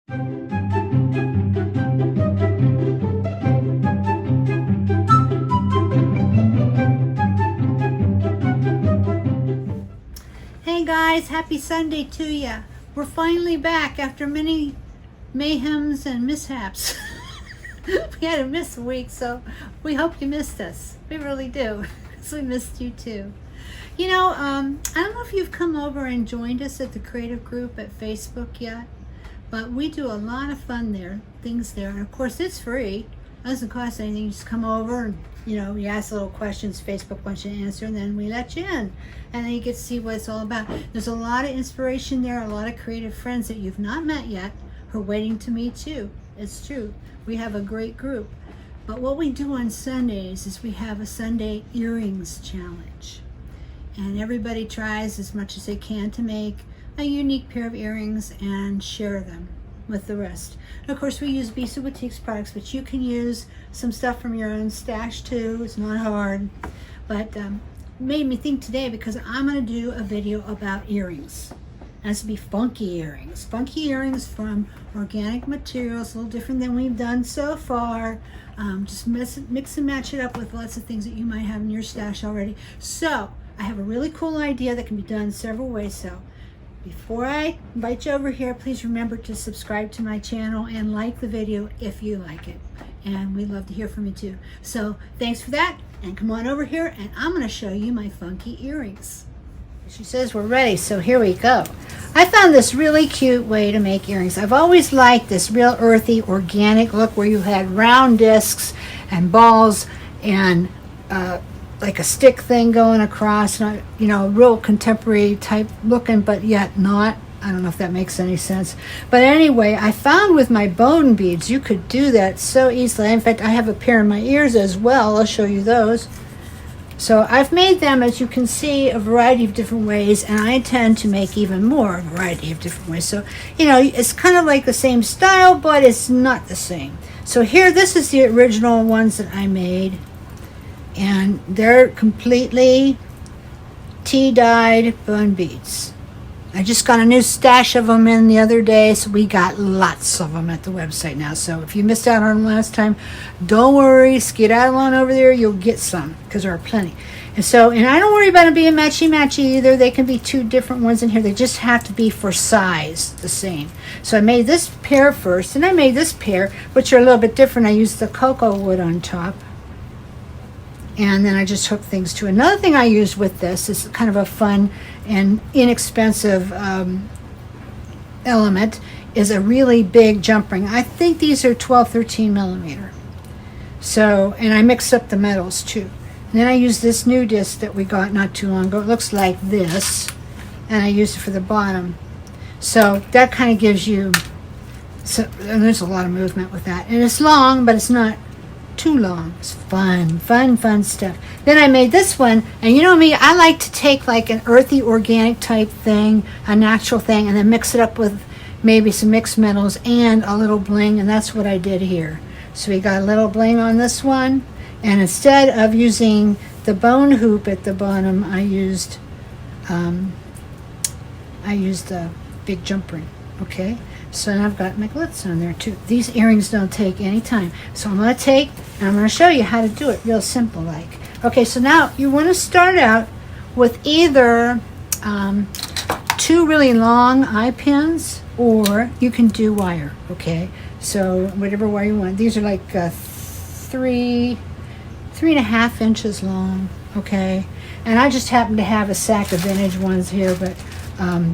Hey guys, happy Sunday to ya. We're finally back after many mayhems and mishaps. We had a miss week, so we hope you missed us. We really do, because we missed you too. You know, I don't know if you've come over and joined us at the creative group at Facebook yet, but we do a lot of fun there, things there. And of course, it's free. It doesn't cost anything. You just come over and, you know, you ask little questions Facebook wants you to answer, and then we let you in. And then you get to see what it's all about. There's a lot of inspiration there, a lot of creative friends that you've not met yet who are waiting to meet you. It's true. We have a great group. But what we do on Sundays is we have a Sunday earrings challenge. And everybody tries as much as they can to make a unique pair of earrings and share them with the rest. And of course, we use Bisa Boutique's products, but you can use some stuff from your own stash too. It's not hard. But made me think today because I'm going to do a video about earrings. And it's to be funky earrings. Funky earrings from organic materials, a little different than we've done so far. Just mix and match it up with lots of things that you might have in your stash already. So I have a really cool idea that can be done several ways. So before I invite you over here, please remember to subscribe to my channel and like the video if you like it. And we'd love to hear from you too. So thanks for that, and come on over here and I'm going to show you my funky earrings. She says we're ready, so here we go. I found this really cute way to make earrings. I've always liked this real earthy, organic look where you had round discs and balls and like a stick thing going across, not, you know, real contemporary type looking, but yet not. I don't know if that makes any sense. But anyway, I found with my bone beads, you could do that so easily. In fact, I have a pair in my ears as well. I'll show you those. So I've made them, as you can see, a variety of different ways, and I intend to make even more variety of different ways. So, you know, it's kind of like the same style, but it's not the same. So here, this is the original ones that I made. And they're completely tea-dyed bone beads. I just got a new stash of them in the other day, so we got lots of them at the website now. So if you missed out on them last time, don't worry, skedaddle on over there, you'll get some, because there are plenty. And I don't worry about them being matchy-matchy either. They can be two different ones in here. They just have to be for size the same. So I made this pair first, and I made this pair, which are a little bit different. I used the cocoa wood on top. And then I just hooked things to it. Another thing I used with this is kind of a fun and inexpensive element is a really big jump ring. I think these are 12, 13 millimeter. So, and I mixed up the metals too. And then I used this new disc that we got not too long ago. It looks like this. And I used it for the bottom. So that kind of gives you, and there's a lot of movement with that. And it's long, but it's not too long. It's fun stuff. Then I made this one, and you know me, I like to take like an earthy organic type thing, a natural thing, and then mix it up with maybe some mixed metals and a little bling, and that's what I did here. So we got a little bling on this one, and instead of using the bone hoop at the bottom, I used a big jump ring. Okay, so now I've got my glitz on there too. These earrings don't take any time. So I'm going to take, and I'm going to show you how to do it real simple like. Okay, so now you want to start out with either two really long eye pins, or you can do wire, okay? So whatever wire you want. These are like 3.5 inches long, okay? And I just happen to have a sack of vintage ones here, but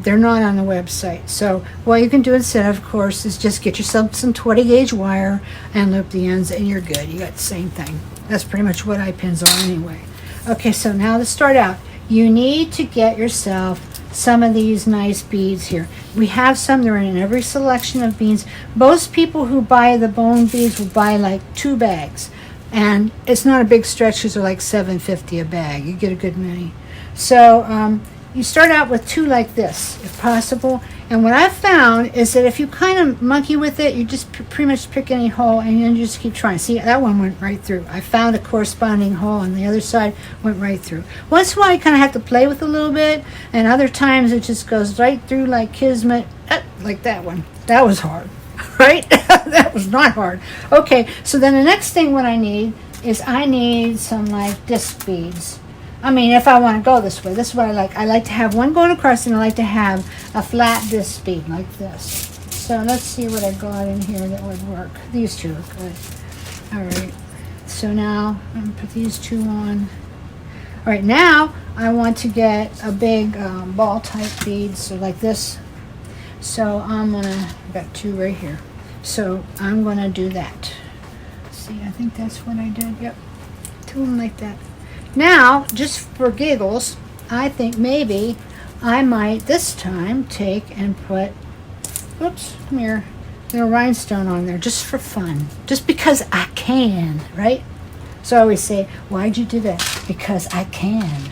they're not on the website. So what you can do instead, of course, is just get yourself some 20 gauge wire and loop the ends, and you're good. You got the same thing. That's pretty much what eye pins are anyway. Okay, so now to start out, you need to get yourself some of these nice beads here. We have some. They're in every selection of beads. Most people who buy the bone beads will buy like 2 bags, and it's not a big stretch because they're like $7.50 a bag. You get a good many. So you start out with 2 like this, if possible. And what I've found is that if you kind of monkey with it, you just pretty much pick any hole and then you just keep trying. See, that one went right through. I found a corresponding hole on the other side, went right through. Once in a while, you kind of have to play with it a little bit, and other times it just goes right through like kismet, like that one. That was hard. right? That was not hard. Okay, so then the next thing what I need is I need some like disc beads. I mean, if I want to go this way, this is what I like. I like to have one going across, and I like to have a flat disc bead like this. So let's see what I got in here that would work. These two are good. All right. So now I'm going to put these two on. All right, now I want to get a big ball type bead, so like this. So I'm going to, I've got two right here. So I'm going to do that. See, I think that's what I did. Yep, two of them like that. Now, just for giggles, I think maybe I might this time take and put, oops, come here, a little rhinestone on there just for fun. Just because I can, right? So I always say, why'd you do that? Because I can.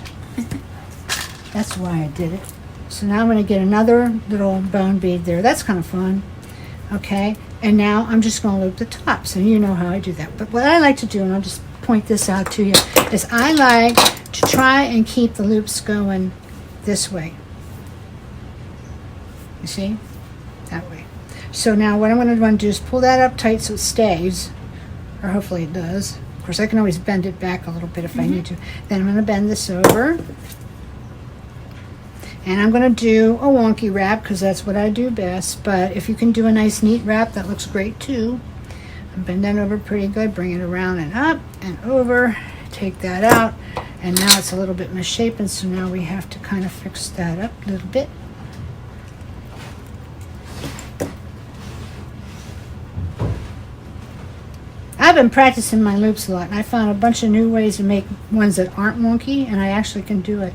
That's why I did it. So now I'm going to get another little bone bead there. That's kind of fun. Okay, and now I'm just going to loop the top. So you know how I do that. But what I like to do, and I'll just point this out to you, is I like to try and keep the loops going this way. You see? That way. So now what I'm going to do is pull that up tight so it stays, or hopefully it does. Of course, I can always bend it back a little bit if I need to. Then I'm going to bend this over. And I'm going to do a wonky wrap because that's what I do best. But if you can do a nice neat wrap, that looks great too. Bend that over pretty good. Bring it around and up and over. Take that out. And now it's a little bit misshapen, so now we have to kind of fix that up a little bit. I've been practicing my loops a lot, and I found a bunch of new ways to make ones that aren't wonky, and I actually can do it.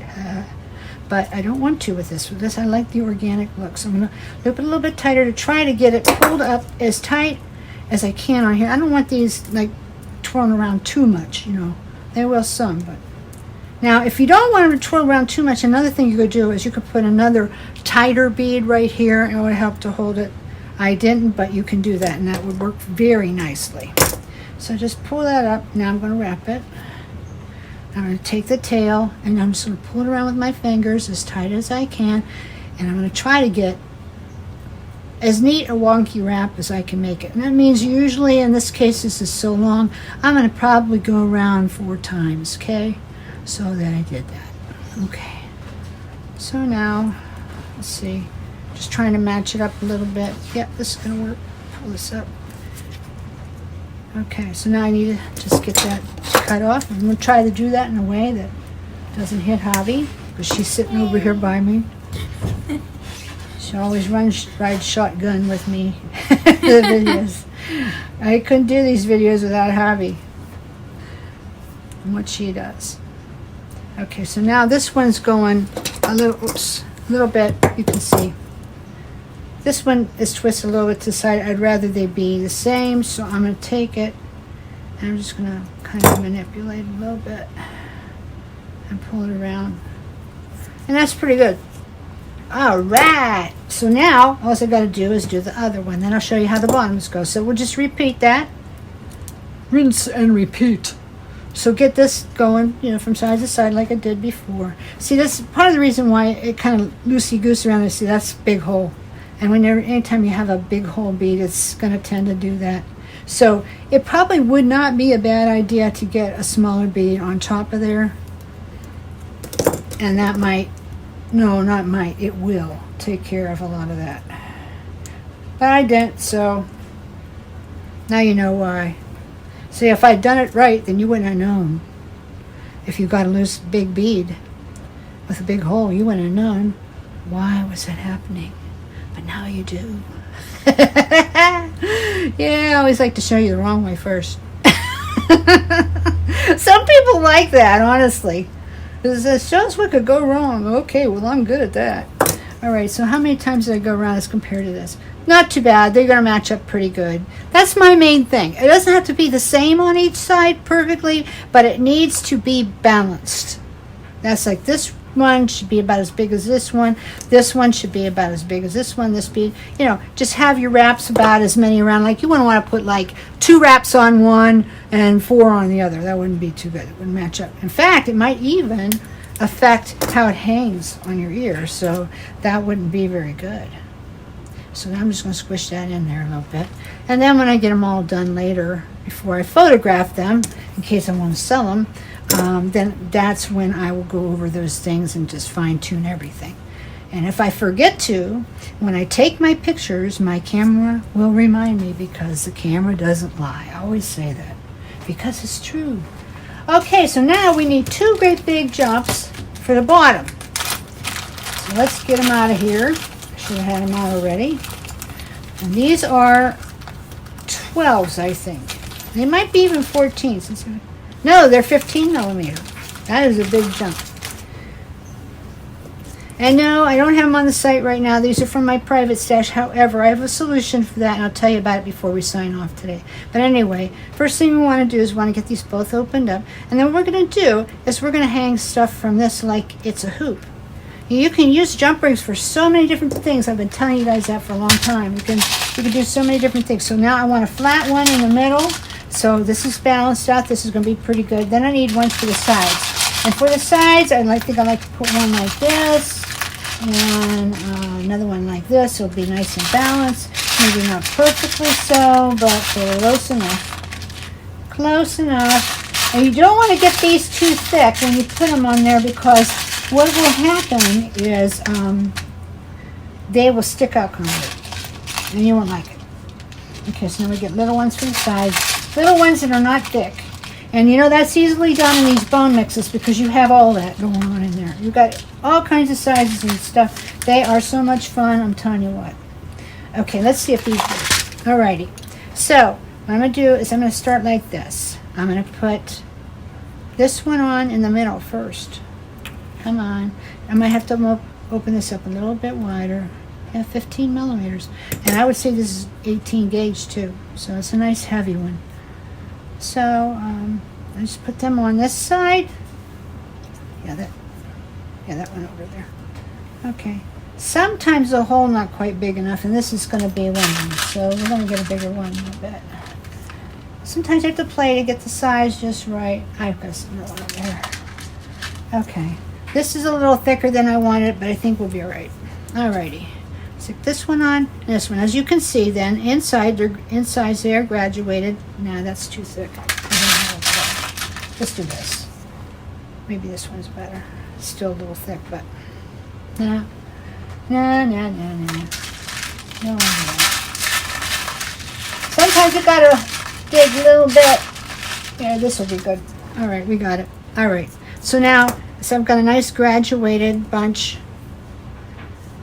But I don't want to with this. With this, I like the organic look, so I'm going to loop it a little bit tighter to try to get it pulled up as tight as I can on here. I don't want these like twirling around too much, you know. They will some, but now if you don't want them to twirl around too much, another thing you could do is you could put another tighter bead right here, and it would help to hold it. I didn't, but you can do that, and that would work very nicely. So just pull that up. Now I'm going to wrap it. I'm going to take the tail, and I'm just going to pull it around with my fingers as tight as I can, and I'm going to try to get as neat a wonky wrap as I can make it. And that means usually, in this case, this is so long, I'm going to probably go around 4 times, okay? So that I did that. Okay. So now, let's see. Just trying to match it up a little bit. Yep, this is going to work. Pull this up. Okay, so now I need to just get that cut off. I'm going to try to do that in a way that doesn't hit Javi, because she's sitting over here by me. She always rides shotgun with me. The videos. I couldn't do these videos without Javi and what she does. Okay, so now this one's going a little bit, you can see. This one is twisted a little bit to the side. I'd rather they be the same, so I'm going to take it and I'm just going to kind of manipulate a little bit and pull it around. And that's pretty good. All right. So now all I got to do is do the other one. Then I'll show you how the bottoms go. So we'll just repeat that. Rinse and repeat. So get this going, you know, from side to side like I did before. See, that's part of the reason why it kind of loosey-goose around there. See, that's a big hole. And anytime you have a big hole bead, it's going to tend to do that. So it probably would not be a bad idea to get a smaller bead on top of there. And that might, no, not might, it will take care of a lot of that. But I didn't, so now you know why. See, if I'd done it right, then you wouldn't have known. If you got a loose big bead with a big hole, you wouldn't have known why was that happening. But now you do. Yeah, I always like to show you the wrong way first. Some people like that, honestly. It shows what could go wrong. Okay, well, I'm good at that. All right, so how many times did I go around as compared to this? Not too bad. They're going to match up pretty good. That's my main thing. It doesn't have to be the same on each side perfectly, but it needs to be balanced. That's like this one should be about as big as this one. This one should be about as big as this one. This be, you know, just have your wraps about as many around. Like you wouldn't want to put like 2 wraps on one and 4 on the other. That wouldn't be too good. It wouldn't match up. In fact, it might even affect how it hangs on your ear. So that wouldn't be very good. So now I'm just going to squish that in there a little bit. And then when I get them all done later, before I photograph them, in case I want to sell them, then that's when I will go over those things and just fine tune everything. And if I forget to, when I take my pictures, my camera will remind me, because the camera doesn't lie. I always say that because it's true. Okay, so now we need 2 great big jumps for the bottom. So let's get them out of here. I should have had them out already. And these are 12s, I think. They might be even 14s. No, they're 15 millimeter. That is a big jump. And no, I don't have them on the site right now. These are from my private stash. However, I have a solution for that, and I'll tell you about it before we sign off today. But anyway, first thing we want to do is want to get these both opened up. And then what we're going to do is we're going to hang stuff from this like it's a hoop. You can use jump rings for so many different things. I've been telling you guys that for a long time. You can do so many different things. So now I want a flat one in the middle. So this is balanced out. This is going to be pretty good. Then I need one for the sides. And for the sides, I think I like to put one like this. And another one like this. It'll be nice and balanced. Maybe not perfectly so, but close enough. Close enough. And you don't want to get these too thick when you put them on there, because what will happen is they will stick out kind of, and you won't like it. Okay, so now we get little ones for the sides. Little ones that are not thick. And you know, that's easily done in these bone mixes, because you have all that going on in there. You've got all kinds of sizes and stuff. They are so much fun, I'm telling you what. Okay, let's see if these work. Alrighty. So, what I'm going to do is I'm going to start like this. I'm going to put this one on in the middle first. Come on. I might have to open this up a little bit wider. Yeah, 15 millimeters. And I would say this is 18 gauge too. So it's a nice heavy one. So I just put them on this side. Yeah, that one over there. Okay. Sometimes the hole not quite big enough, and this is going to be one. So we're going to get a bigger one in a bit. Sometimes you have to play to get the size just right. I've got some more over there. Okay. This is a little thicker than I wanted, but I think we'll be all right. Alrighty. Stick this one on, and this one. As you can see, then inside they are graduated. Nah, that's too thick. Let's do this. Maybe this one's better. It's still a little thick, but no. Sometimes you gotta dig a little bit. Yeah, this will be good. All right, we got it. All right. So now, I've got a nice graduated bunch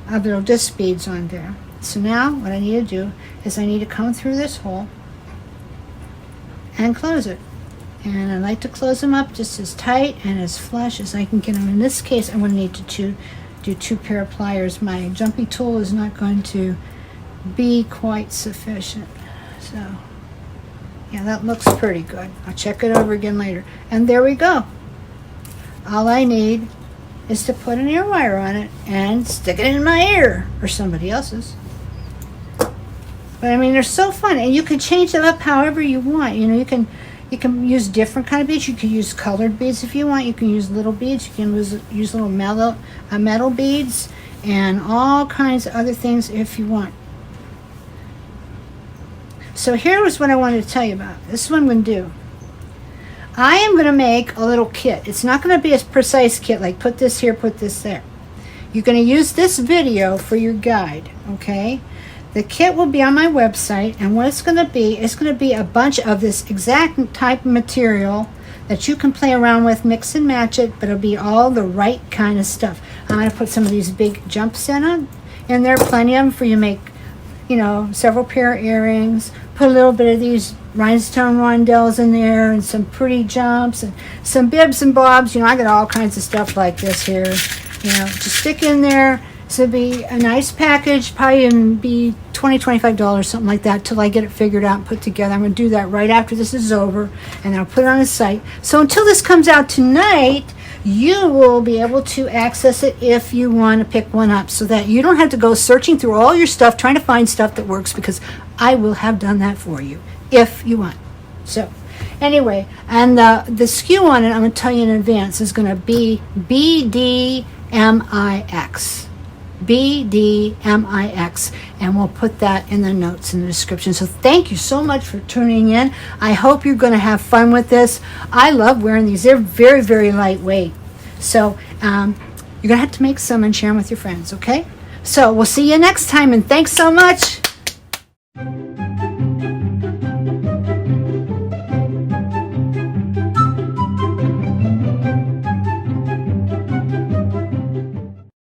of little disc beads on there. So now what I need to do is I need to come through this hole and close it. And I like to close them up just as tight and as flush as I can get them. In this case, I'm going to need to do 2 pair of pliers. My jumping tool is not going to be quite sufficient. So yeah, that looks pretty good. I'll check it over again later. And there we go. All I need is to put an ear wire on it and stick it in my ear, or somebody else's. But I mean, they're so fun, and you can change them up however you want. You know, you can use different kind of beads. You can use colored beads if you want. You can use little beads. You can use little metal beads, and all kinds of other things if you want. So here was what I wanted to tell you about. This is what I'm going to do. I am going to make a little kit. It's not going to be a precise kit like put this here, put this there. You're going to use this video for your guide, okay? The kit will be on my website, and what it's going to be a bunch of this exact type of material that you can play around with, mix and match it, but it'll be all the right kind of stuff. I'm going to put some of these big jumps in there, plenty of them for you to make, you know, several pair of earrings. Put a little bit of these rhinestone rondelles in there, and some pretty jumps, and some bibs and bobs. You know, I got all kinds of stuff like this here. You know, just stick in there. So it'll be a nice package, probably be $20, $25, something like that, till I get it figured out and put together. I'm going to do that right after this is over, and I'll put it on the site. So until this comes out tonight, you will be able to access it if you want to pick one up, so that you don't have to go searching through all your stuff trying to find stuff that works, because I will have done that for you if you want. So anyway, and the SKU on it, I'm going to tell you in advance, is going to be BDMIX. BDMIX, and we'll put that in the notes in the description. So thank you so much for tuning in. I hope you're going to have fun with this. I love wearing these. They're very, very lightweight. So you're going to have to make some and share them with your friends, okay? So we'll see you next time, and thanks so much.